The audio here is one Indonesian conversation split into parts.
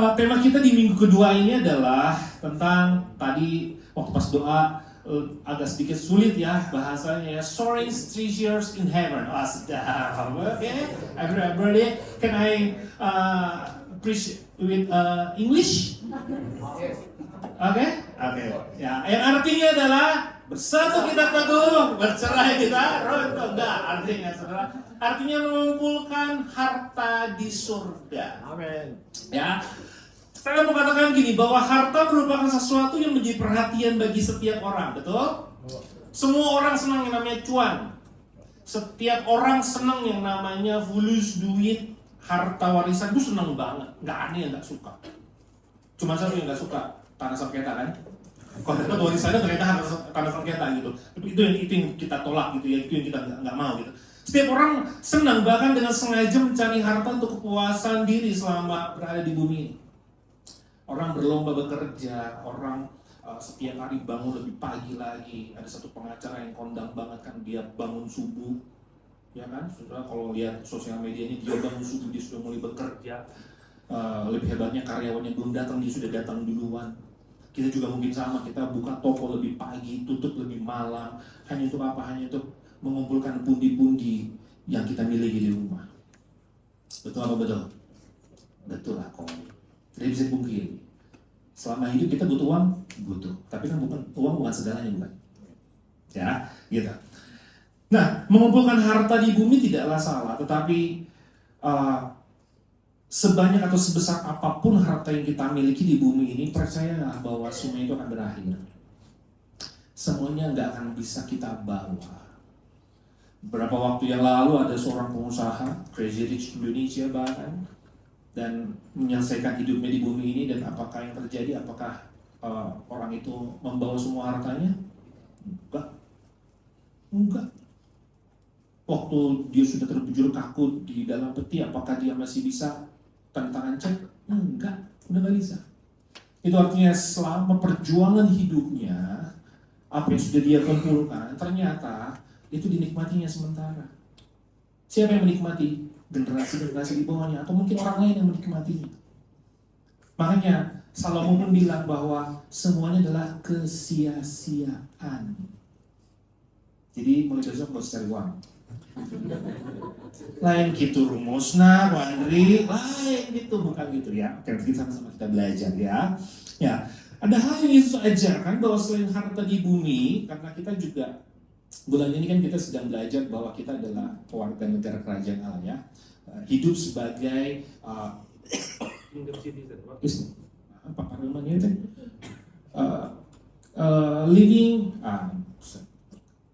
Tema kita di minggu kedua ini adalah tentang tadi waktu pas doa agak sedikit sulit ya bahasanya ya, storing treasures in heaven. Sedap. Okay, everybody, can I preach with English? Oke. Ya, yang artinya adalah bersatu kita teguh, bercerai kita runtuh. Enggak, artinya saudara. Artinya mengumpulkan harta di surga. Amin. Ya. Saya mau katakan gini, bahwa harta merupakan sesuatu yang menjadi perhatian bagi setiap orang, betul? Semua orang senang yang namanya cuan. Setiap orang senang yang namanya fulus, duit, harta warisan, itu senang banget. Nggak aneh yang nggak suka. Cuma satu yang nggak suka, tanah sengketa kan? Kalau dapat warisannya ternyata tanah sengketa gitu. Itu yang kita tolak gitu ya, itu yang kita nggak mau gitu. Setiap orang senang bahkan dengan sengaja mencari harta untuk kepuasan diri selama berada di bumi ini. Orang berlomba bekerja, orang setiap hari bangun lebih pagi lagi. Ada satu pengacara yang kondang banget kan, dia bangun subuh, ya kan? Saudara kalau lihat sosial media ini, dia bangun subuh, dia sudah mulai bekerja. Lebih hebatnya karyawannya belum datang, dia sudah datang duluan. Kita juga mungkin sama, kita buka toko lebih pagi, tutup lebih malam. Hanya untuk apa? Hanya untuk mengumpulkan pundi-pundi yang kita miliki di rumah. Betul apa betul? Betul lah kok. Tidak bisa dipungkiri. Selama hidup kita butuh uang, butuh. Tapi kan uang bukan segalanya, bukan? Ya, gitu. Nah, mengumpulkan harta di bumi tidaklah salah, tetapi sebanyak atau sebesar apapun harta yang kita miliki di bumi ini, percayalah bahwa semua itu akan berakhir. Semuanya nggak akan bisa kita bawa. Beberapa waktu yang lalu ada seorang pengusaha, Crazy Rich Indonesia bahkan, dan menyelesaikan hidupnya di bumi ini. Dan apakah yang terjadi? Apakah orang itu membawa semua hartanya? Enggak. Waktu dia sudah terbujur kaku di dalam peti, apakah dia masih bisa tanda tangan cek? Enggak, udah gak bisa. Itu artinya selama perjuangan hidupnya, apa yang sudah dia kumpulkan ternyata itu dinikmatinya sementara. Siapa yang menikmati? Generasi-generasi di bawahnya, atau mungkin orang lain yang menikmatinya. Makanya Salomo pun bilang bahwa semuanya adalah kesia-siaan. Jadi mulai besok gak usah cari uang. Lain gitu rumusnya, Wandri, lain gitu, bukan gitu ya. Oke, kita sama-sama kita belajar ya. Ya, ada hal yang Yesus ajarkan bahwa selain harta di bumi, karena kita juga bulan ini kan kita sedang belajar bahwa kita adalah warga negara kerajaan Allah ya. Hidup sebagai kingdom citizen. Apa namanya itu? Living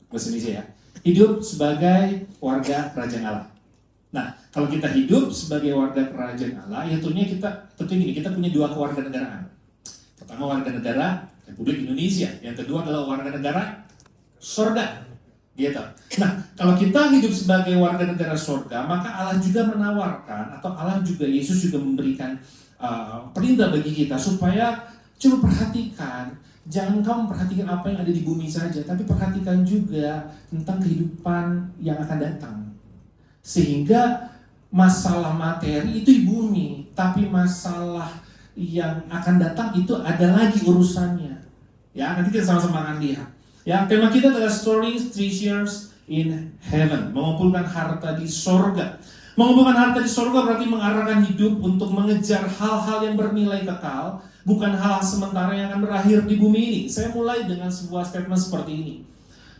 bahasa Indonesia ya. Hidup sebagai warga kerajaan Allah. Nah, kalau kita hidup sebagai warga kerajaan Allah, ya tentunya kita punya dua kewarganegaraan. Pertama warga negara Republik Indonesia, yang kedua adalah warga negara surga. Gitu. Nah, kalau kita hidup sebagai warga negara surga, maka Allah juga menawarkan, atau Allah juga, Yesus juga memberikan perintah bagi kita supaya coba perhatikan, jangan kamu perhatikan apa yang ada di bumi saja, tapi perhatikan juga tentang kehidupan yang akan datang. Sehingga masalah materi itu di bumi, tapi masalah yang akan datang itu ada lagi urusannya. Ya, nanti kita sama-sama akan lihat. Ya, tema kita adalah storing treasures in heaven, mengumpulkan harta di sorga. Mengumpulkan harta di sorga berarti mengarahkan hidup untuk mengejar hal-hal yang bernilai kekal, bukan hal sementara yang akan berakhir di bumi ini. Saya mulai dengan sebuah statement seperti ini.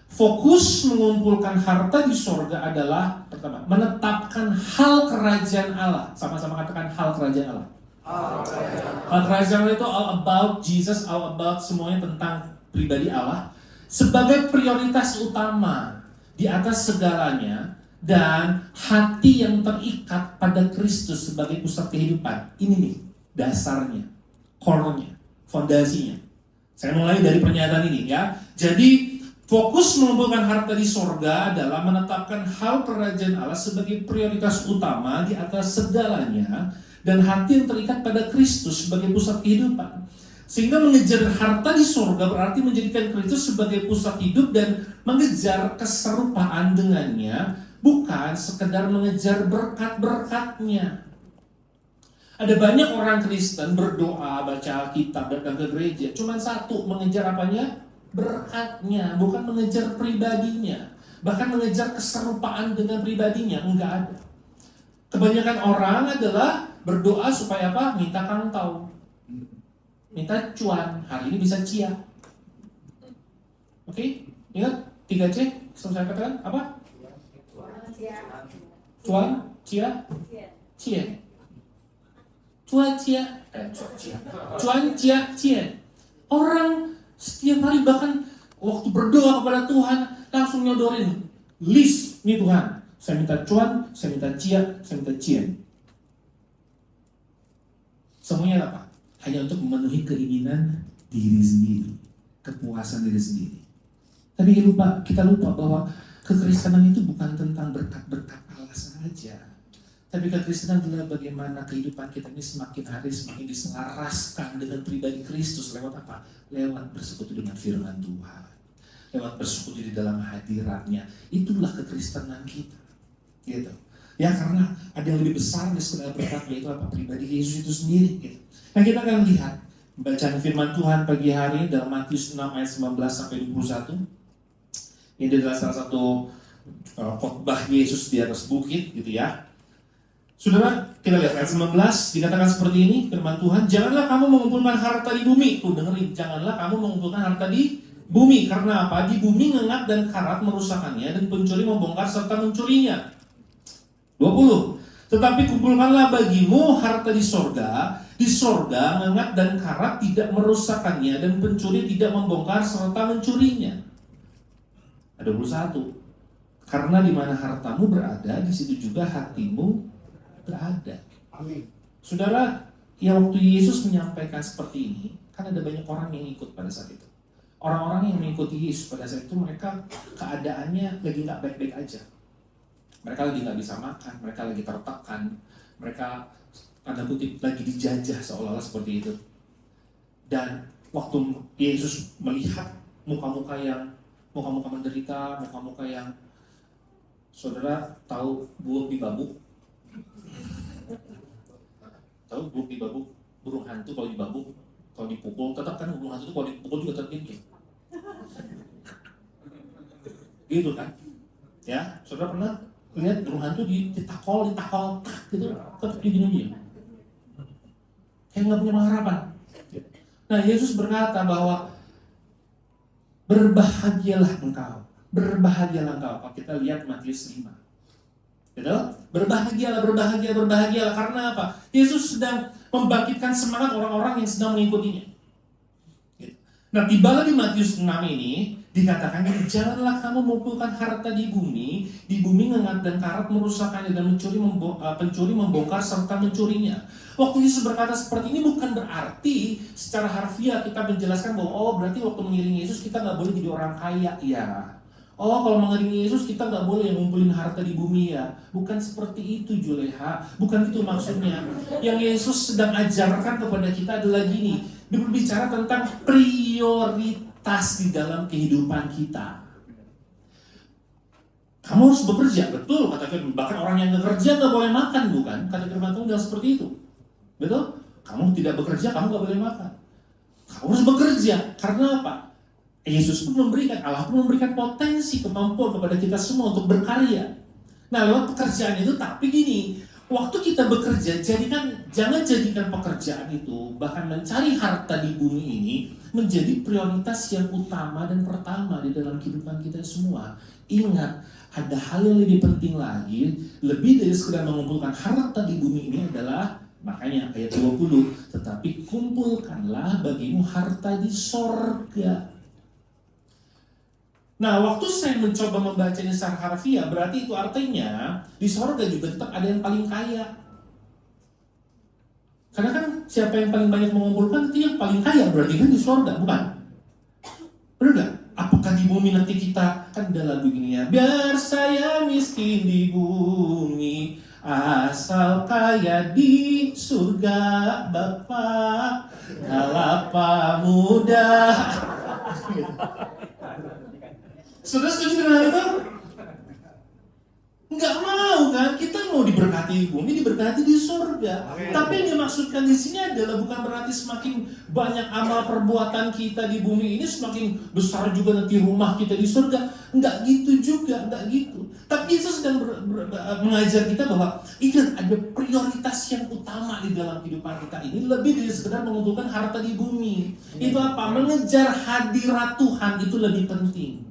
Fokus mengumpulkan harta di sorga adalah, pertama, menetapkan hal kerajaan Allah. Sama-sama katakan hal kerajaan Allah. Hal kerajaan Allah itu all about Jesus, all about semuanya tentang pribadi Allah, sebagai prioritas utama di atas segalanya, dan hati yang terikat pada Kristus sebagai pusat kehidupan. Ini nih dasarnya, core-nya, fondasinya. Saya mulai dari pernyataan ini ya. Jadi fokus mengumpulkan harta di sorga adalah menetapkan hal kerajaan Allah sebagai prioritas utama di atas segalanya, dan hati yang terikat pada Kristus sebagai pusat kehidupan. Sehingga mengejar harta di surga berarti menjadikan Kristus sebagai pusat hidup dan mengejar keserupaan dengannya, bukan sekedar mengejar berkat-berkatnya. Ada banyak orang Kristen berdoa, baca Alkitab, datang ke gereja. Cuman satu, mengejar apanya? Berkatnya, bukan mengejar pribadinya. Bahkan mengejar keserupaan dengan pribadinya, enggak ada. Kebanyakan orang adalah berdoa supaya apa? Minta kantau. Minta cuan, hari ini bisa cia. Oke? Ingat 3C? Saya katakan apa? Cuan, cia, cia. Cuan, cia, cuan, cia, cia. Orang setiap hari bahkan waktu berdoa kepada Tuhan langsung nyodorin list nih Tuhan. Saya minta cuan, saya minta cia, saya minta cia. Semuanya apa? Hanya untuk memenuhi keinginan diri sendiri, kepuasan diri sendiri. Tapi kita lupa bahwa kekristenan itu bukan tentang berkat-berkat Allah saja. Tapi kekristenan adalah bagaimana kehidupan kita ini semakin hari semakin diselaraskan dengan pribadi Kristus lewat apa? Lewat bersekutu dengan firman Tuhan. Lewat bersekutu di dalam hadiratnya. Itulah kekristenan kita. Gitu. Ya karena ada yang lebih besar di segala berkat, yaitu apa? Pribadi Yesus itu sendiri. Gitu. Nah kita akan lihat bacaan firman Tuhan pagi hari dalam Matius 6 ayat 19 sampai 21. Ini adalah salah satu khotbah Yesus di atas bukit gitu ya. Saudara, kita lihat ayat 19 dikatakan seperti ini firman Tuhan, janganlah kamu mengumpulkan harta di bumi. Tuh dengerin, janganlah kamu mengumpulkan harta di bumi. Karena apa? Di bumi ngengat dan karat merusakannya dan pencuri membongkar serta mencurinya. 20. Tetapi kumpulkanlah bagimu harta di sorga. Di sorga ngengat dan karat tidak merusakannya dan pencuri tidak membongkar serta mencurinya. Ada 21. Karena di mana hartamu berada, di situ juga hatimu berada. Amin. Saudara, ya waktu Yesus menyampaikan seperti ini, kan ada banyak orang yang ikut pada saat itu. Orang-orang yang mengikuti Yesus pada saat itu mereka keadaannya lagi nggak baik-baik aja. Mereka lagi nggak bisa makan, mereka lagi tertekan, mereka tanda kutip lagi dijajah seolah-olah seperti itu. Dan waktu Yesus melihat muka-muka menderita, muka-muka yang saudara tahu buuk di babuk? Tahu buuk di babuk? Burung hantu kalau dibabuk, kalau dipukul, tetap kan burung hantu itu kalau dipukul juga tetap gini. Gitu kan? Ya, saudara pernah lihat burung hantu ditakol, gitu, tetap gini aja. Kayak nggak punya pengharapan. Nah, Yesus berkata bahwa berbahagialah engkau. Kalau kita lihat Matius 5. Gitu? Berbahagialah. Karena apa? Yesus sedang membangkitkan semangat orang-orang yang sedang mengikutinya. Gitu. Nah, tibalah di Matius 6 ini, dikatakan, janganlah kamu mengumpulkan harta di bumi ngengat dan karat merusakannya dan pencuri membongkar serta mencurinya. Waktu Yesus berkata seperti ini bukan berarti secara harfiah kita menjelaskan bahwa berarti waktu mengiringi Yesus kita nggak boleh jadi orang kaya ya. Kalau mengiringi Yesus kita nggak boleh ngumpulin harta di bumi ya. Bukan seperti itu Juleha, bukan itu maksudnya. Yang Yesus sedang ajarkan kepada kita adalah gini, dia berbicara tentang prioritas di dalam kehidupan kita. Kamu harus bekerja, betul kata firman. Bahkan orang yang bekerja nggak boleh makan, bukan? Kata firman Tuhan seperti itu. Betul? Kamu tidak bekerja, kamu gak boleh makan. Kamu harus bekerja. Karena apa? Yesus pun memberikan, Allah pun memberikan potensi, kemampuan kepada kita semua untuk berkarya. Nah, lewat pekerjaan itu, tapi gini, waktu kita bekerja, jangan jadikan pekerjaan itu, bahkan mencari harta di bumi ini, menjadi prioritas yang utama dan pertama di dalam kehidupan kita semua. Ingat, ada hal yang lebih penting lagi, lebih dari sekedar mengumpulkan harta di bumi ini adalah, makanya ayat 20, tetapi kumpulkanlah bagimu harta di sorga. Nah, waktu saya mencoba membacanya secara harfiah, berarti itu artinya di sorga juga tetap ada yang paling kaya. Karena kan siapa yang paling banyak mengumpulkan itu yang paling kaya, berarti kan di sorga, bukan? Benar gak? Apakah di bumi nanti kita, kan ada lagu gini ya, biar saya miskin di bumi, asal kaya di surga Bapa, kelapa muda. Sudah setuju dengan hal itu? Nggak mau kan, kita mau diberkati di bumi, diberkati di surga. Tapi yang dimaksudkan di sini adalah bukan berarti semakin banyak amal perbuatan kita di bumi ini semakin besar juga nanti rumah kita di surga. Nggak gitu juga, nggak gitu. Tapi Yesus sedang mengajar kita bahwa ingat ada prioritas yang utama di dalam kehidupan kita ini lebih dari sekedar mengumpulkan harta di bumi. Itu apa? Mengejar hadirat Tuhan itu lebih penting.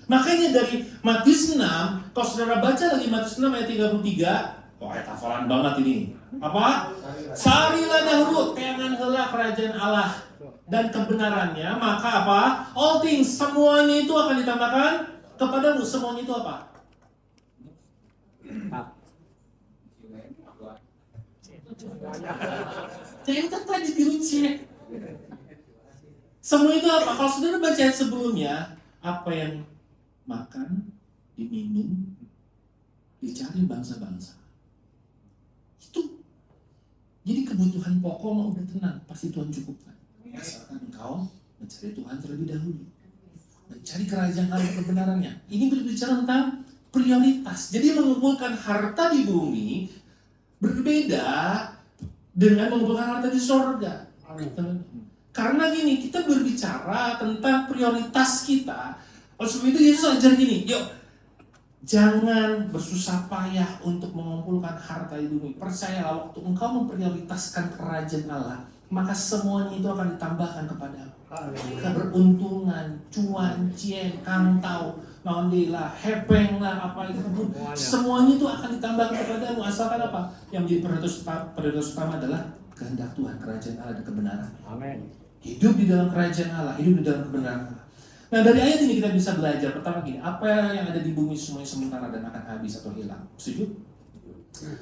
Makanya dari Matius 6, kalau saudara baca lagi Matius 6 ayat 33, ayat hafalan banget ini. Apa? Carilah dahulu keyangan heula kerajaan Allah dan kebenarannya, maka apa? All things, semuanya itu akan ditambahkan kepadamu. Semuanya itu apa? Ternyata tadi dirucek. Semua itu apa? Kalau saudara baca ayat sebelumnya, apa yang makan, diminum, dicari bangsa-bangsa. Itu. Jadi kebutuhan pokok mau udah tenang, pasti Tuhan cukupkan. Asalkan engkau mencari Tuhan terlebih dahulu. Mencari kerajaan Allah kebenarannya. Ini berbicara tentang prioritas. Jadi mengumpulkan harta di bumi berbeda dengan mengumpulkan harta di sorga. Karena gini, kita berbicara tentang prioritas kita. Oleh sebab itu Yesus ajar gini, yuk jangan bersusah payah untuk mengumpulkan harta di bumi. Percayalah waktu engkau memprioritaskan kerajaan Allah, maka semuanya itu akan ditambahkan kepadamu. Keberuntungan, cuan, cien, kantau, naondilah, hepeng lah, apa itu pun, semuanya itu akan ditambahkan kepadamu. Asalkan apa? Yang menjadi prioritas utama adalah kehendak Tuhan, kerajaan Allah dan kebenaran. Amin. Hidup di dalam kerajaan Allah, hidup di dalam kebenaran Allah. Nah dari ayat ini kita bisa belajar pertama gini, apa yang ada di bumi semuanya sementara dan akan habis atau hilang. Setuju?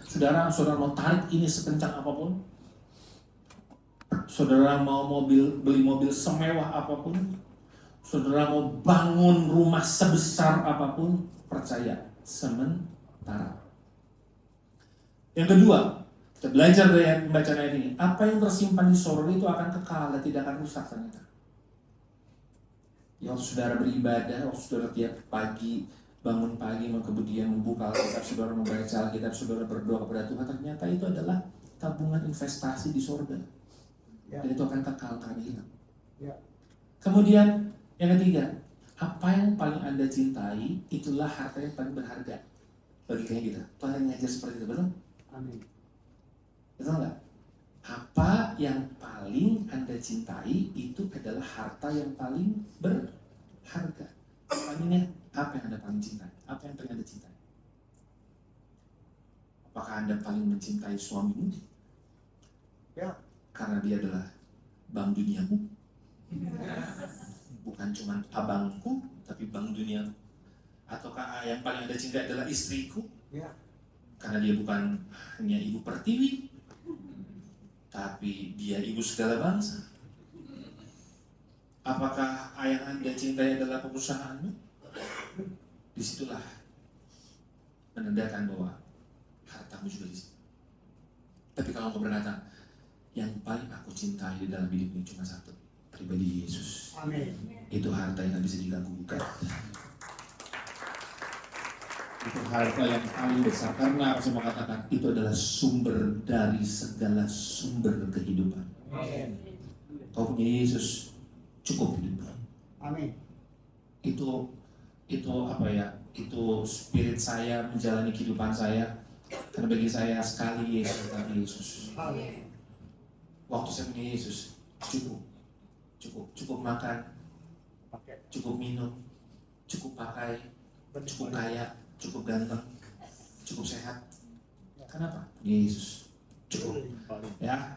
Saudara mau tarik ini sekencang apapun, saudara mau beli mobil semewah apapun, saudara mau bangun rumah sebesar apapun, percaya sementara. Yang kedua, kita belajar dari pembacaan ayat ini, apa yang tersimpan di sorga itu akan kekal dan tidak akan rusak ternyata. Ya, waktu saudara beribadah, waktu saudara tiap pagi bangun pagi, kemudian membuka Alkitab, saudara membaca Alkitab, saudara berdoa kepada Tuhan, ternyata itu adalah tabungan investasi di surga. Dan itu akan kekal, akan hilang. Kemudian yang ketiga, apa yang paling Anda cintai, itulah harta yang paling berharga. Logikanya gitu. Tuhan yang ngajar seperti itu, betul? Amin. Betul nggak? Apa yang paling Anda cintai itu adalah harta yang paling berharga. Pertanyaannya, apa yang Anda paling cintai? Apa yang paling Anda cintai? Apakah Anda paling mencintai suamimu? Ya. Karena dia adalah bank duniamu. Bukan cuma abangku, tapi bank duniamu. Ataukah yang paling Anda cintai adalah istriku? Ya. Karena dia bukan hanya ibu pertiwi, tapi dia ibu segala bangsa. Apakah yang Anda cintai adalah perusahaanmu? Disitulah menandakan bahwa hartamu juga di situ. Tapi kalau engkau berkata, yang paling aku cintai di dalam hidup ini cuma satu, pribadi Yesus. Amin. Itu harta yang tidak bisa diganggu-gugat. Itu harta yang paling besar, karena aku mau katakan itu adalah sumber dari segala sumber kehidupan. Amin. Kau punya Yesus, cukup hidupmu. Amin. Itu apa ya? Itu spirit saya menjalani kehidupan saya. Karena bagi saya sekali Yesus tadi Yesus. Amin. Waktu saya punya Yesus, cukup makan, cukup minum, cukup pakai, cukup kaya, cukup ganteng, cukup sehat. Kenapa? Yesus cukup. Ya.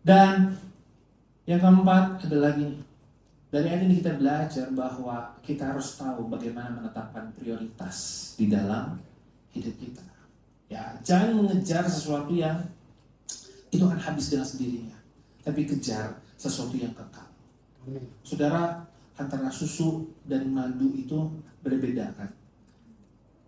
Dan yang keempat adalah gini. Dari ayat ini kita belajar bahwa kita harus tahu bagaimana menetapkan prioritas di dalam hidup kita. Ya, jangan mengejar sesuatu yang itu akan habis dengan sendirinya, tapi kejar sesuatu yang kekal. Saudara, antara susu dan madu itu berbeda kan?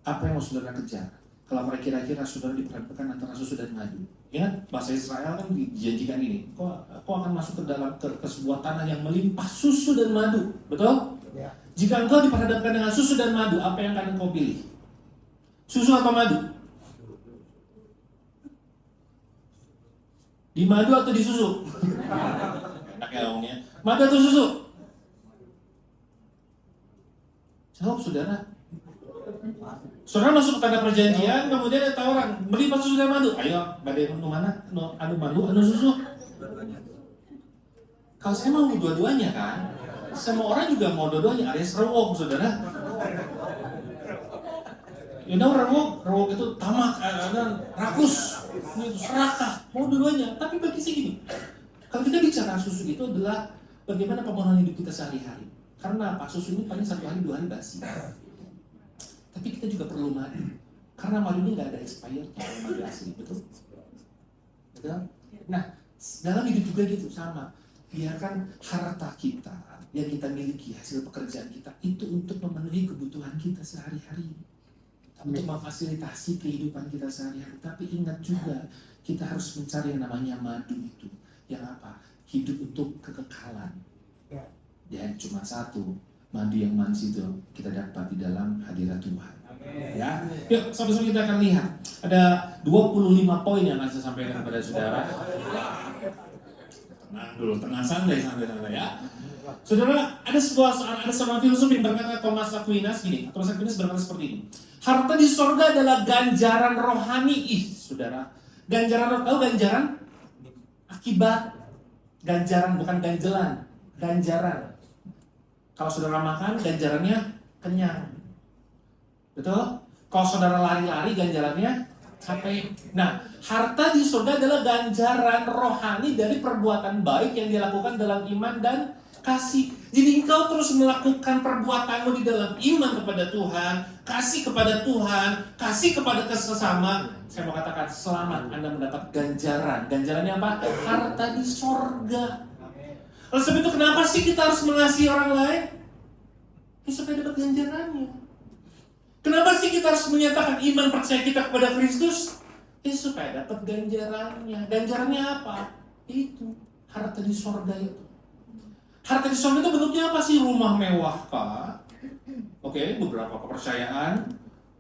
Apa yang mau saudara kejar? Kalau kira-kira saudara diperhadapkan antara susu dan madu, ingat bahasa Israel kan dijanjikan ini, kau akan masuk ke dalam ke sebuah tanah yang melimpah susu dan madu, betul? Ya. Jika engkau diperhadapkan dengan susu dan madu, apa yang akan engkau pilih? Susu atau madu? Di madu atau di susu? Enak ya ngomongnya. Madu atau susu? Jawab saudara. Saudara masuk ke tanda perjanjian, kemudian ada tawaran, beli susu dan madu. Ayo, badai anu mana? Anu madu, anu susu. Kalau saya mau dua-duanya kan, semua orang juga mau dua-duanya. Alias rewok, saudara. Rewok itu tamak, rakus, itu serakah, mau dua-duanya. Tapi bagi saya gini, kalau kita bicara susu itu adalah bagaimana pemenuhan hidup kita sehari-hari. Karena apa? Susu ini paling 1 hari 2 hari basi. Tapi kita juga perlu madu. Karena madu ini nggak ada expirednya, madu asli, betul? Betul? Nah, dalam hidup juga gitu, sama. Biarkan harta kita yang kita miliki, hasil pekerjaan kita, itu untuk memenuhi kebutuhan kita sehari-hari. Untuk memfasilitasi kehidupan kita sehari-hari. Tapi ingat juga, kita harus mencari yang namanya madu itu. Yang apa? Hidup untuk kekekalan. Dan cuma satu, madu yang manis itu kita dapat di dalam hadirat Tuhan. Ya, yuk sama-sama kita akan lihat. Ada 25 poin yang akan saya sampaikan kepada saudara. Tenang dulu, santai ya. Saudara, ada seorang filsuf yang berkata, Thomas Aquinas gini. Thomas Aquinas berkata seperti ini. Harta di sorga adalah ganjaran rohani. Saudara, ganjaran, tahu ganjaran? Akibat. Ganjaran bukan ganjelan, ganjaran. Kalau saudara makan, ganjarannya kenyang. Betul? Kalau saudara lari-lari, ganjarannya capek. Nah, harta di surga adalah ganjaran rohani dari perbuatan baik yang dilakukan dalam iman dan kasih. Jadi engkau terus melakukan perbuatanmu di dalam iman kepada Tuhan, kasih kepada Tuhan, kasih kepada sesama. Saya mau katakan, selamat Anda mendapat ganjaran. Ganjarannya apa? Harta di surga. Lalu sebab itu kenapa sih kita harus mengasihi orang lain? Ya, supaya dapat ganjarannya. Kenapa sih kita harus menyatakan iman percaya kita kepada Kristus? Ya, supaya dapat ganjarannya. Ganjarannya apa? Itu harta di sorga itu. Harta di sorga itu bentuknya apa sih? Rumah mewah kah? Oke, beberapa kepercayaan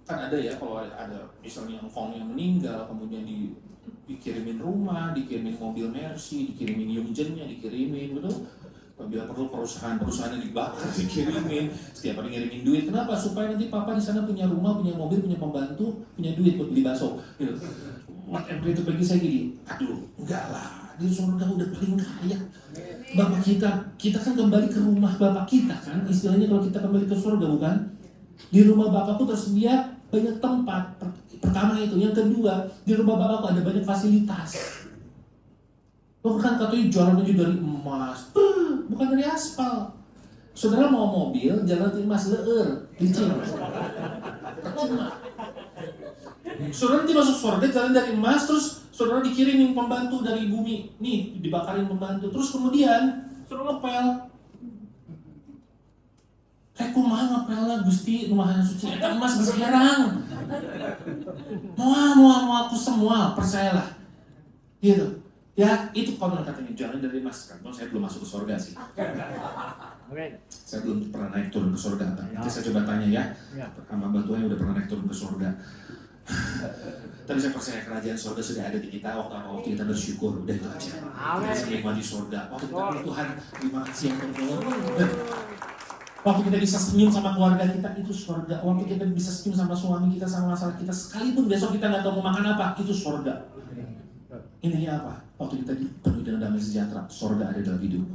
kan ada ya, kalau ada misalnya engkong yang meninggal, kemudian dikirimin rumah, dikirimin mobil Mercy, dikirimin Yungjennya, dikirimin, betul? Bila perlu perusahaan-perusahaannya dibakar, dikirimin, setiap hari ngirimin duit. Kenapa? Supaya nanti papa di sana punya rumah, punya mobil, punya pembantu, punya duit buat beli bakso. Gitu. Whatever itu bagi saya gini, aduh, enggak lah, di surga udah paling kaya. Bapak kita kan kembali ke rumah bapak kita kan, istilahnya kalau kita kembali ke surga bukan? Di rumah bapakku tersedia banyak tempat. Pertama itu, yang kedua, di rumah bapakku ada banyak fasilitas. Lo kan katanya jalan aja dari emas, bukan dari aspal. Saudara mau mobil, jalan dari emas, leer, licin. Percuma. Saudara nanti masuk surga, jalan dari emas, terus saudara dikirimin pembantu dari bumi. Nih, dibakarin pembantu. Terus kemudian, saudara ngepel. Kumaha ngepel lah, Gusti, rumahan suci. Eta emas berserang. Mau aku semua, percayalah. Gitu. Ya, itu konon katanya, jangan dari emas kan. Saya belum masuk ke surga sih. Saya belum pernah naik turun ke surga. Nanti saya coba tanya ya. Sama bantuan yang udah pernah naik turun ke surga. Tapi saya percaya kerajaan surga sudah ada di kita waktu kita bersyukur. Udah itu aja. Kita bisa menikmati surga. Waktu kita bilang Tuhan, terima kasih yang terbaik. Waktu kita bisa senyum sama keluarga kita, itu surga. Waktu kita bisa senyum sama suami kita, sama masalah kita, sekalipun besok kita nggak tahu mau makan apa, itu surga. Intinya apa? Waktu kita dipenuhi dengan damai sejahtera, surga ada dalam hidup.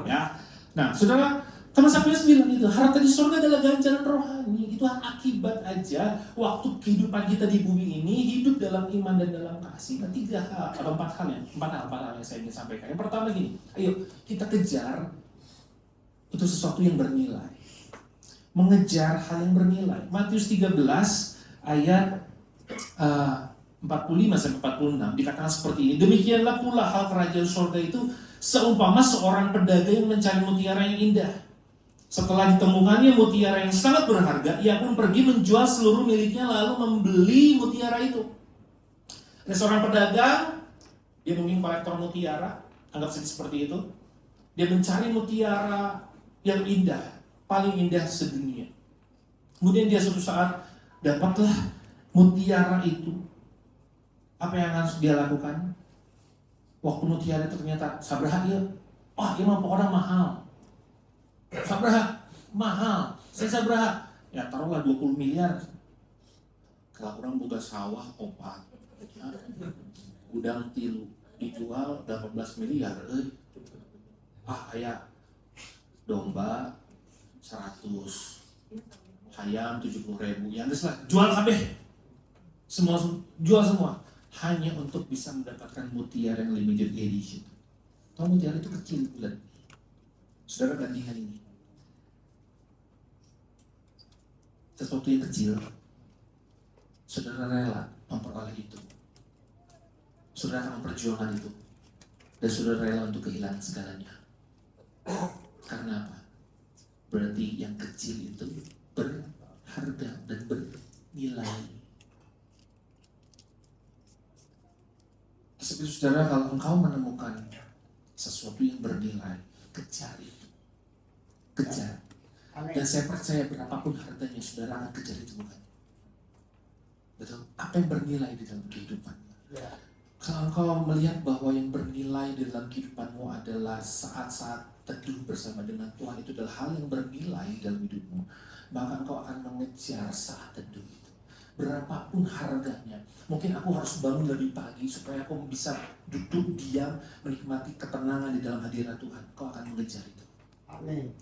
Ya. Nah, saudara, Thomas Aquinas bilang itu, harta di surga adalah ganjaran rohani. Itu akibat aja waktu kehidupan kita di bumi ini hidup dalam iman dan dalam kasih. Nah, 3 hal, ada 4 hal yang saya ingin sampaikan. Yang pertama gini, ayo kita kejar itu sesuatu yang bernilai. Mengejar hal yang bernilai. Matius 13 ayat 45 sampai 46 dikatakan seperti ini. Demikianlah pula hal kerajaan surga itu seumpama seorang pedagang yang mencari mutiara yang indah. Setelah ditemukannya mutiara yang sangat berharga, ia pun pergi menjual seluruh miliknya lalu membeli mutiara itu. Ada seorang pedagang, dia mungkin kolektor mutiara, anggap saja seperti itu. Dia mencari mutiara yang indah, paling indah sedunia. Kemudian dia suatu saat dapatlah Mutiara itu, apa yang harus dia lakukan? Waktu mutiara itu ternyata Sabraha ya, wah ini mah pokoknya mahal. Sabraha, mahal. Saya Sabraha, ya taruhlah 20 miliar. Kalau orang boga sawah, opat, ya, gudang tilu, dijual 18 miliar. Aya domba 100, ayam 70.000, ya lah, jual kabeh. Semua jual semua hanya untuk bisa mendapatkan mutiara yang limited edition. Tahu mutiara itu kecil bulan. Saudara bandingkan ini. Sesuatu yang kecil, saudara rela memperoleh itu. Saudara akan memperjuangkan itu. Dan saudara rela untuk kehilangan segalanya. Karena apa? Berarti yang kecil itu berharga dan bernilai. Seperti saudara, kalau engkau menemukan sesuatu yang bernilai, kejar itu. Kejar. Dan saya percaya berapapun harganya, saudara akan kejar itu, bukan? Betul? Apa yang bernilai di dalam kehidupan? Kalau engkau melihat bahwa yang bernilai di dalam kehidupanmu adalah saat-saat teduh bersama dengan Tuhan, itu adalah hal yang bernilai dalam hidupmu, maka engkau akan mengejar saat teduh itu. Berapapun harganya. Mungkin aku harus bangun lebih pagi supaya aku bisa duduk diam menikmati ketenangan di dalam hadirat Tuhan. Kau akan mengejar itu. Amin.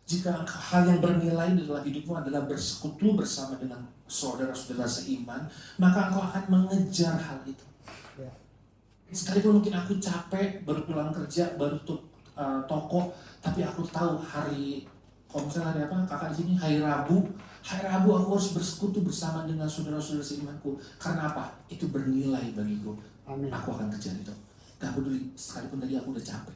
Jika hal yang bernilai di dalam hidupmu adalah bersekutu bersama dengan saudara-saudara seiman, maka engkau akan mengejar hal itu. Sekalipun mungkin aku capek, baru pulang kerja, baru tutup toko, tapi aku tahu hari, kalau misalnya hari apa, kakak di sini, hari Rabu aku harus bersekutu bersama dengan saudara-saudara seimanku. Karena apa? Itu bernilai bagiku. Amin. Aku akan kejar itu. Gak peduli, sekalipun tadi aku udah capek.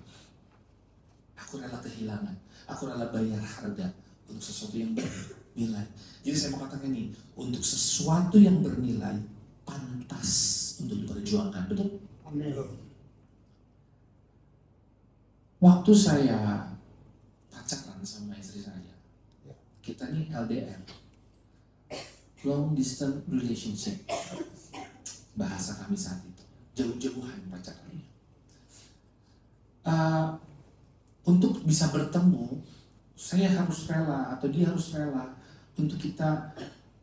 Aku rela kehilangan. Aku rela bayar harga untuk sesuatu yang bernilai. Jadi saya mau katakan ini, untuk sesuatu yang bernilai, pantas untuk diperjuangkan. Betul? Amin. Waktu saya pacaran sama istri saya, kita ini LDR, long distance relationship, bahasa kami saat itu, jauh-jauhan pacarannya. Untuk bisa bertemu, saya harus rela atau dia harus rela untuk kita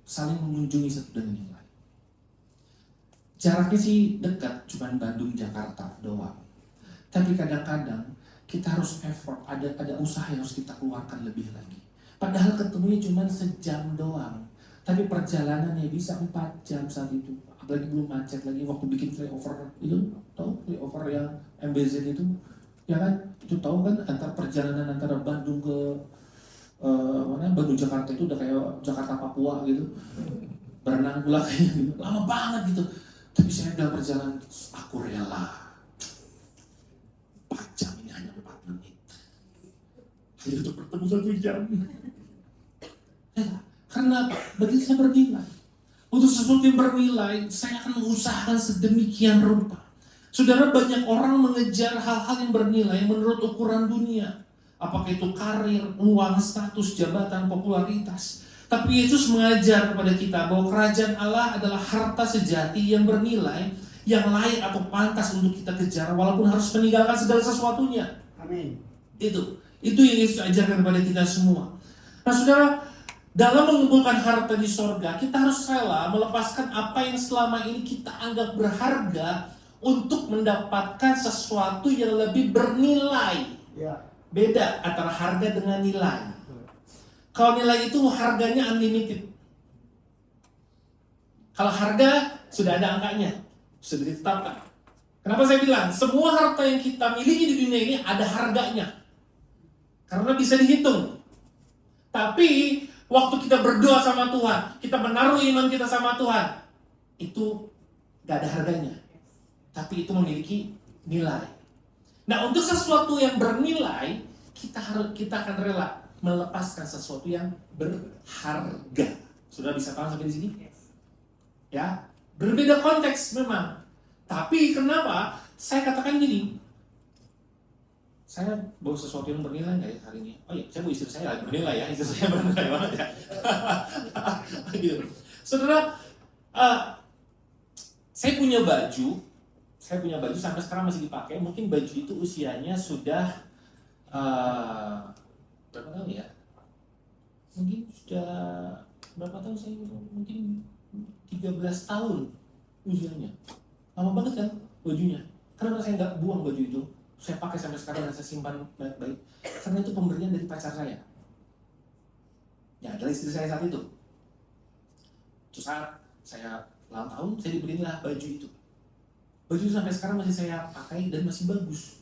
saling mengunjungi satu dengan yang lain. Jaraknya sih dekat, cuma Bandung Jakarta doang. Tapi kadang-kadang kita harus effort, ada usaha yang harus kita keluarkan lebih lagi. Padahal ketemunya cuma sejam doang, tapi perjalanannya bisa 4 jam saat itu. Apalagi belum macet lagi waktu bikin flyover itu, tahu flyover yang MBZ itu, ya kan? Itu tahu kan, antar perjalanan antara Bandung ke Bandung Jakarta itu udah kayak Jakarta Papua gitu, berenang pula kayak gitu, lama banget gitu. Tapi saya dalam perjalanan, aku rela 4 jam ini hanya 4 menit hanya untuk bertemu 1 jam. Karena bagi saya bernilai. Untuk sesuatu yang bernilai, saya akan mengusahakan sedemikian rupa. Saudara, banyak orang mengejar hal-hal yang bernilai menurut ukuran dunia. Apakah itu karir, uang, status, jabatan, popularitas. Tapi Yesus mengajar kepada kita bahwa kerajaan Allah adalah harta sejati yang bernilai, yang layak atau pantas untuk kita kejar, walaupun harus meninggalkan segala sesuatunya. Amin. Itu yang Yesus ajarkan kepada kita semua. Nah saudara, dalam mengumpulkan harta di sorga, kita harus rela melepaskan apa yang selama ini kita anggap berharga untuk mendapatkan sesuatu yang lebih bernilai. Ya. Beda antara harga dengan nilai. Kalau nilai itu harganya unlimited. Kalau harga sudah ada angkanya, sudah ditetapkan. Kenapa saya bilang semua harta yang kita miliki di dunia ini ada harganya, karena bisa dihitung. Tapi waktu kita berdoa sama Tuhan, kita menaruh iman kita sama Tuhan, itu gak ada harganya, tapi itu memiliki nilai. Nah, untuk sesuatu yang bernilai, kita akan rela melepaskan sesuatu yang berharga. Sudah bisa paham sampai di sini? Ya, berbeda konteks memang. Tapi kenapa saya katakan gini? Saya bawa sesuatu yang bernilai nggak ya hari ini? Oh iya, saya bawa istri saya lagi bernilai ya, istri saya bernilai banget ya. Gitu. Saudara, Saya punya baju sampai sekarang masih dipakai. Mungkin baju itu usianya sudah berapa tahun ya? Mungkin sudah berapa tahun saya? Mungkin 13 tahun usianya. Lama banget kan bajunya. Kenapa saya nggak buang baju itu? Saya pakai sampai sekarang dan saya simpan baik-baik. Karena itu pemberian dari pacar saya. Ya, adalah istri saya saat itu. Suatu saat saya ulang tahun, saya diberilah baju itu. Baju itu sampai sekarang masih saya pakai dan masih bagus.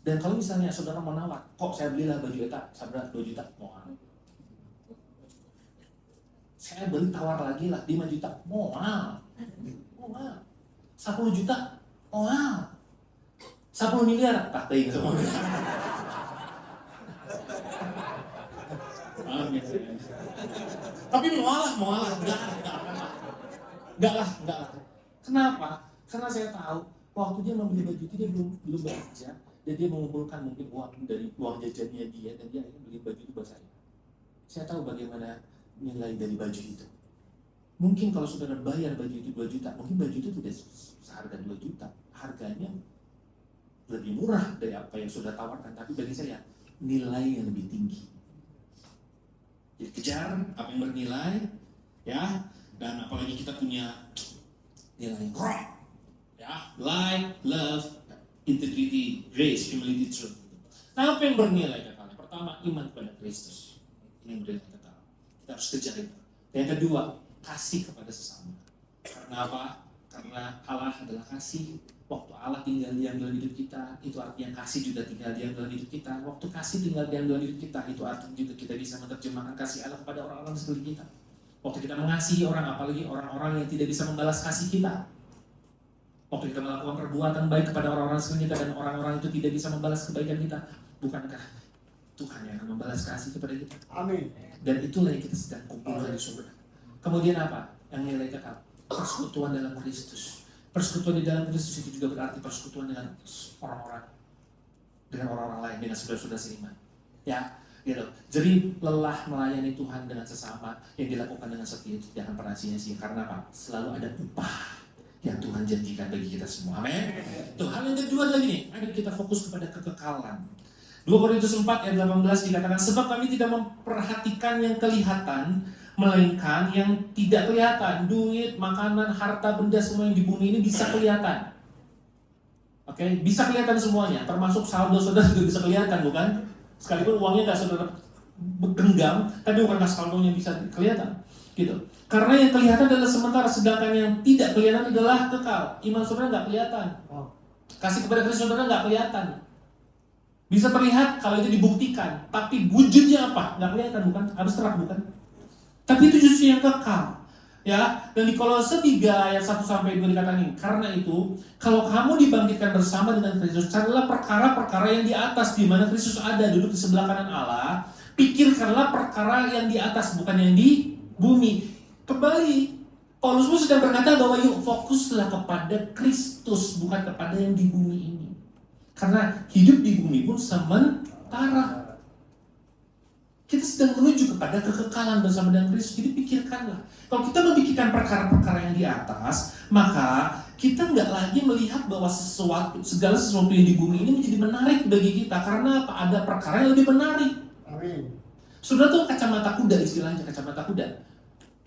Dan kalau misalnya saudara mau nawar, kok saya belilah baju itu, sabra 2 juta, mau. Saya beli tawar lagi lah, 5 juta, mau. 10 juta, mau. 10 miliar, tak teing semua. Tapi mau lah, enggak lah. Kenapa? Karena saya tahu waktu dia membeli baju itu dia belum bekerja dan dia mengumpulkan mungkin uang dari uang jajannya dia dan dia akhirnya beli baju itu buat saya. Saya tahu bagaimana nilai dari baju itu. Mungkin kalau saudara bayar baju itu 2 juta, mungkin baju itu tidak seharga 2 juta. Harganya lebih murah dari apa yang saudara tawarkan, tapi bagi saya nilai yang lebih tinggi. Jadi kejar apa yang bernilai, ya, dan apalagi kita punya nilai rock, ya, light, love, integrity, grace, humility, truth. Nah, apa yang bernilai katanya? Pertama, iman kepada Kristus. Ini yang bernilai kata. Kita harus kejar itu. Yang kedua, kasih kepada sesama. Karena apa? Karena Allah adalah kasih. Waktu Allah tinggal diam dalam hidup kita, itu artinya kasih juga tinggal diam dalam hidup kita. Waktu kasih tinggal diam dalam hidup kita, itu artinya juga kita bisa menerjemahkan kasih Allah kepada orang-orang di sekeliling kita. Waktu kita mengasihi orang, apalagi orang-orang yang tidak bisa membalas kasih kita. Waktu kita melakukan perbuatan baik kepada orang-orang sekeliling kita dan orang-orang itu tidak bisa membalas kebaikan kita, bukankah Tuhan yang akan membalas kasih kepada kita? Amin. Dan itulah yang kita sedang kumpulkan di surga. Kemudian apa? Yang nilai kekal, persekutuan dalam Kristus. Persekutuan di dalam Kristus itu juga berarti persekutuan dengan orang-orang lain, dengan saudara-saudara seiman. Ya, gitu. Jadi lelah melayani Tuhan dengan sesama yang dilakukan dengan setia itu jangan pernah sia-sia. Karena apa? Selalu ada upah yang Tuhan janjikan bagi kita semua. Amin. Tuh, hal yang kedua lagi nih, ayo kita fokus kepada kekekalan. 2 Korintus 4 ayat 18 dikatakan, sebab kami tidak memperhatikan yang kelihatan, melainkan yang tidak kelihatan. Duit, makanan, harta, benda semua yang di bumi ini bisa kelihatan. Oke, bisa kelihatan semuanya, termasuk saldo saudara juga bisa kelihatan, bukan? Sekalipun uangnya nggak saudara genggam, tapi bukan saldonya bisa kelihatan, gitu. Karena yang kelihatan adalah sementara, sedangkan yang tidak kelihatan adalah kekal. Iman saudara nggak kelihatan, kasih kepada Kristus saudara nggak kelihatan. Bisa terlihat kalau itu dibuktikan, tapi wujudnya apa? Nggak kelihatan, bukan? Abstrak, bukan? Tapi itu justru yang kekal, ya. Dan di Kolose 3 ayat 1-2 dikatakan ini, karena itu kalau kamu dibangkitkan bersama dengan Kristus, carilah perkara-perkara yang di atas, di mana Kristus ada duduk di sebelah kanan Allah. Pikirkanlah perkara yang di atas, bukan yang di bumi. Kembali, Paulus pun sedang berkata bahwa yuk fokuslah kepada Kristus, bukan kepada yang di bumi ini. Karena hidup di bumi pun sementara. Kita sedang menuju kepada kekekalan bersama dengan Kristus. Jadi pikirkanlah. Kalau kita memikirkan perkara-perkara yang di atas, maka kita nggak lagi melihat bahwa segala sesuatu yang di bumi ini menjadi menarik bagi kita. Karena apa? Ada perkara yang lebih menarik. Amin. Sudah tuh kacamata kuda, istilahnya kacamata kuda.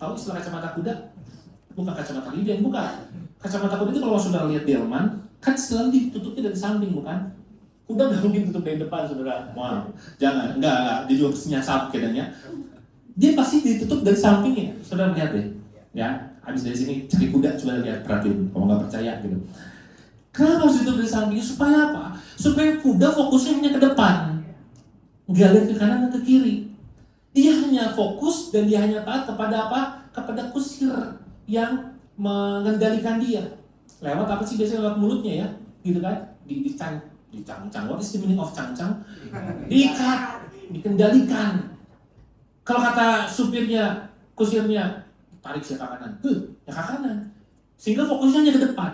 Tahu istilah kacamata kuda? Bukan kacamata liden, bukan. Kacamata kuda itu kalau sudah lihat delman, kan selalu ditutupnya dari samping, bukan? Udah nggak mungkin tutup dari depan, saudara. Wow, jangan, enggak, dia juga nyasap kayaknya. Dia pasti ditutup dari sampingnya, saudara lihat deh. Ya, habis dari sini cari kuda, coba lihat, perhatiin, kalau nggak percaya gitu. Kenapa harus ditutup dari sampingnya? Supaya apa? Supaya kuda fokusnya hanya ke depan, nggak lihat ke kanan dan ke kiri. Dia hanya fokus dan dia hanya taat kepada apa? Kepada kusir yang mengendalikan dia. Lewat apa sih biasanya lewat mulutnya ya, gitu kan? Dicangcang, what is the meaning of cangcang? Diikat, dikendalikan. Kalau kata supirnya, kusirnya, tarik saya ke kanan, ya ke kanan. Sehingga fokusnya hanya ke depan.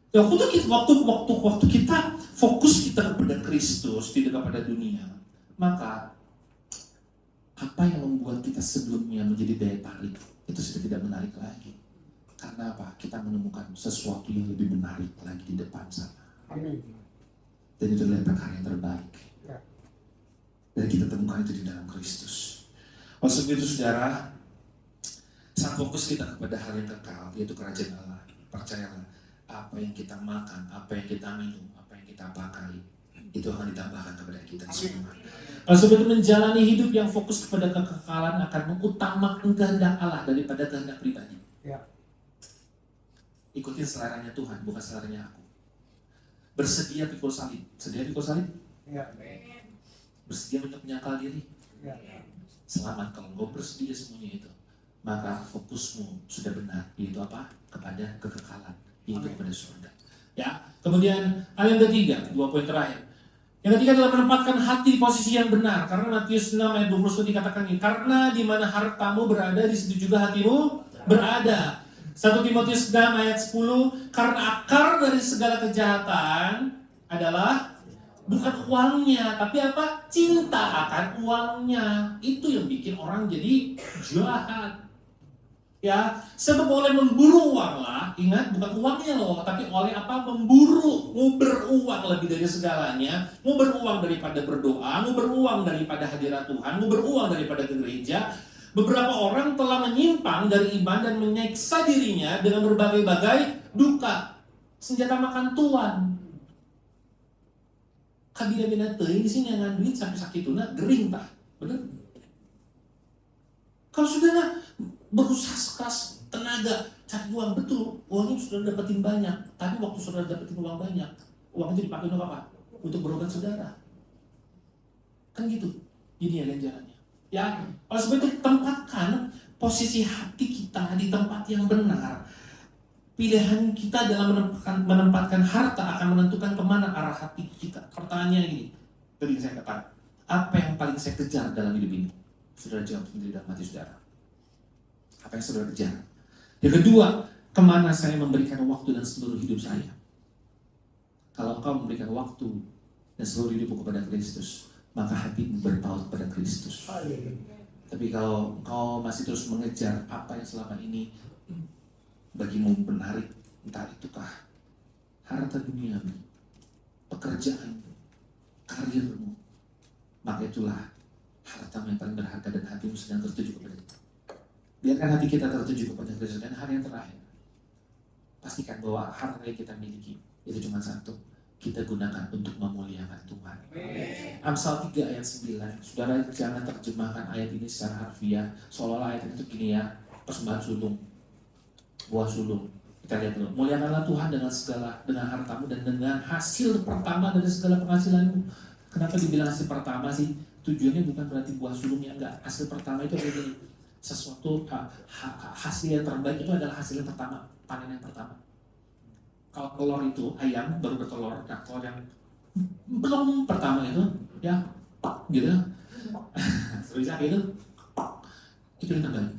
Ya, waktu kita fokus kita kepada Kristus, tidak kepada dunia, maka apa yang membuat kita sebelumnya menjadi daya tarik itu sudah tidak menarik lagi. Karena apa? Kita menemukan sesuatu yang lebih menarik lagi di depan sana. Amin. Dan itu adalah perkara yang terbaik. Ya. Dan kita temukan itu di dalam Kristus. Maksud itu saudara, saat fokus kita kepada hal yang kekal, yaitu kerajaan Allah, percayalah, apa yang kita makan, apa yang kita minum, apa yang kita pakai, itu akan ditambahkan kepada kita semua. Kalau seperti menjalani hidup yang fokus kepada kekekalan akan mengutamakan kehendak Allah daripada kehendak pribadi. Ya. Ikutin seleranya Tuhan, bukan seleranya aku. Bersedia pikul salib. Sedia pikul salib? Ya. Bersedia untuk menyangkal diri? Ya. Selamat kalau engkau bersedia semuanya itu. Maka fokusmu sudah benar, yaitu apa? Kepada kekekalan, yaitu kepada surga. Ya. Kemudian hal yang ketiga, 2 poin terakhir. Yang ketiga adalah menempatkan hati di posisi yang benar. Karena Matius 6 ayat 21 dikatakan ini, karena di mana hartamu berada, di situ juga hatimu berada. 1 Timotius 6 ayat 10, karena akar dari segala kejahatan adalah bukan uangnya, tapi apa? Cinta akan uangnya. Itu yang bikin orang jadi jahat. Ya, sebab oleh memburu uang lah, ingat bukan uangnya loh, tapi oleh apa? Memburu, mau beruang lebih dari segalanya, mau beruang daripada berdoa, mau beruang daripada hadirat Tuhan, mau beruang daripada ke gereja. Beberapa orang telah menyimpang dari iman dan menyiksa dirinya dengan berbagai-bagai duka. Senjata makan tuan. Kabina-bina teuing di sini yang duit sampai sakituna gering tah. Bener? Kalau saudara berusaha sekeras tenaga cari uang, betul, uangnya sudah dapetin banyak. Tapi waktu saudara dapetin uang banyak, uang itu dipakai untuk apa? Untuk berobat saudara. Kan gitu. Ini ya jalannya. Ya, oleh sebab itu tempatkan posisi hati kita di tempat yang benar. Pilihan kita dalam menempatkan harta akan menentukan kemana arah hati kita. Pertanyaannya gini, tadi saya katakan, apa yang paling saya kejar dalam hidup ini? Saudara jawab sendiri dalam hati saudara. Apa yang saudara kejar? Yang kedua, kemana saya memberikan waktu dan seluruh hidup saya? Kalau engkau memberikan waktu dan seluruh hidupmu kepada Kristus, maka hatimu berpaut pada Kristus. Tapi kalau engkau masih terus mengejar apa yang selama ini bagimu menarik, entah itukah harta duniawi, pekerjaanmu, karirmu, maka itulah hartamu yang paling berharga dan hatimu sedang tertuju kepada itu. Biarkan hati kita tertuju kepada Kristus. Dan hal yang terakhir, pastikan bahwa harta yang kita miliki itu cuma satu, kita gunakan untuk memuliakan Tuhan. Amsal 3 ayat 9. Saudara jangan terjemahkan ayat ini secara harfiah, seolah-olah ayat itu gini ya, persembahan sulung, buah sulung. Kita lihat dulu. Muliakanlah Tuhan dengan hartamu dan dengan hasil pertama dari segala penghasilanmu. Kenapa dibilang hasil pertama sih? Tujuannya bukan berarti buah sulungnya, enggak. Hasil pertama itu kayak gini. Sesuatu hasil yang terbaik itu adalah hasil yang pertama, panen yang pertama. Kalau telur itu, ayam baru bertelur, nah telur yang belum pertama itu, ya, pak, gitu. Bisa gitu, pak, itu yang terbaik.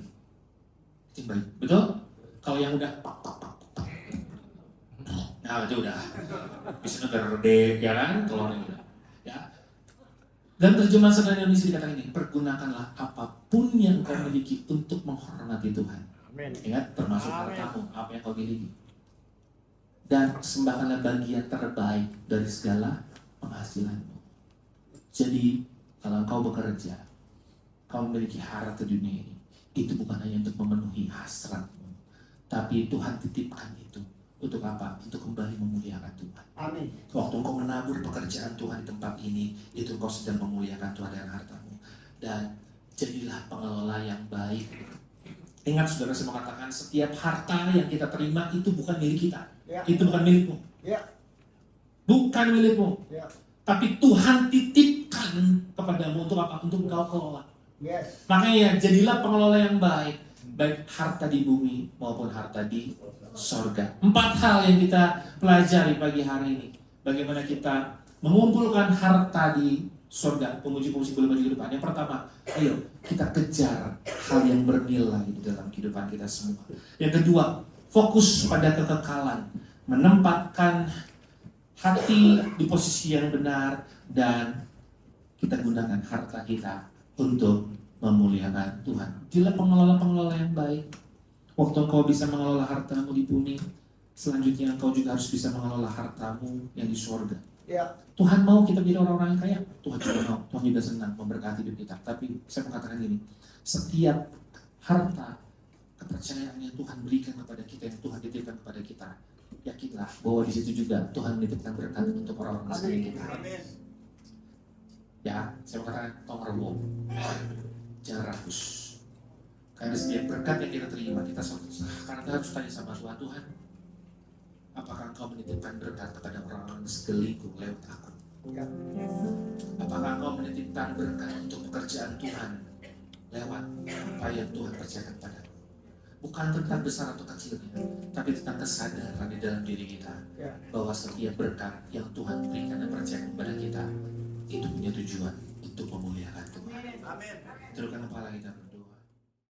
Itu yang baik, betul? Kalau yang udah pak, nah itu udah bisa gede, ya kan, telurnya udah, ya. Dan terjemahan sederhana Indonesia dikatakan ini, pergunakanlah apapun yang kau miliki untuk menghormati Tuhan. Amin. Ingat, termasuk hartamu, apa yang kau miliki. Dan persembahkanlah bagian terbaik dari segala penghasilanmu. Jadi, kalau engkau bekerja, kau memiliki harta dunia ini, itu bukan hanya untuk memenuhi hasratmu, tapi Tuhan titipkan itu untuk apa? Untuk kembali memuliakan Tuhan. Amin. Waktu engkau menabur pekerjaan Tuhan di tempat ini, itu engkau sedang memuliakan Tuhan dengan hartamu. Dan jadilah pengelola yang baik. Ingat saudara, saya mengatakan setiap harta yang kita terima itu bukan milik kita. Ya. Itu bukan milikmu. Ya. Bukan milikmu. Ya. Tapi Tuhan titipkan kepadamu untuk apa? Untuk engkau kelola. Yes. Makanya jadilah pengelola yang baik. Baik harta di bumi maupun harta di sorga. 4 hal yang kita pelajari pagi hari ini. Bagaimana kita mengumpulkan harta di sorga. Pemuji-pemuji belum kehidupan. Yang pertama, ayo kita kejar hal yang bernilai di dalam kehidupan kita semua. Yang kedua, fokus pada kekekalan, menempatkan hati di posisi yang benar, dan kita gunakan harta kita untuk memuliakan Tuhan. Jadilah pengelola-pengelola yang baik. Waktu engkau bisa mengelola hartamu di bumi, selanjutnya engkau juga harus bisa mengelola hartamu yang di surga. Ya. Tuhan mau kita jadi orang-orang yang kaya, Tuhan juga mau, Tuhan juga senang memberkati hidup kita. Tapi saya mau katakan gini, setiap harta kepercayaan yang Tuhan berikan kepada kita, yang Tuhan titipkan kepada kita, yakinlah bahwa di situ juga Tuhan menitipkan berkat untuk orang-orang sekeliling kita. Ya, saya mau katakan, tolong rebung, jangan ragus. Karena setiap berkat yang kita terima, kita karena kita harus tanya sama Tuhan, Tuhan, apakah Engkau menitipkan berkat kepada orang-orang sekelilingku lewat aku? Apakah Engkau menitipkan berkat untuk pekerjaan Tuhan lewat apa yang Tuhan percayakan padaku? Bukan tentang besar atau kecilnya, tapi tentang kesadaran di dalam diri kita bahwa setiap berkat yang Tuhan berikan dan percayakan kepada kita itu punya tujuan untuk memuliakan Tuhan. Tundukkan kepala kita.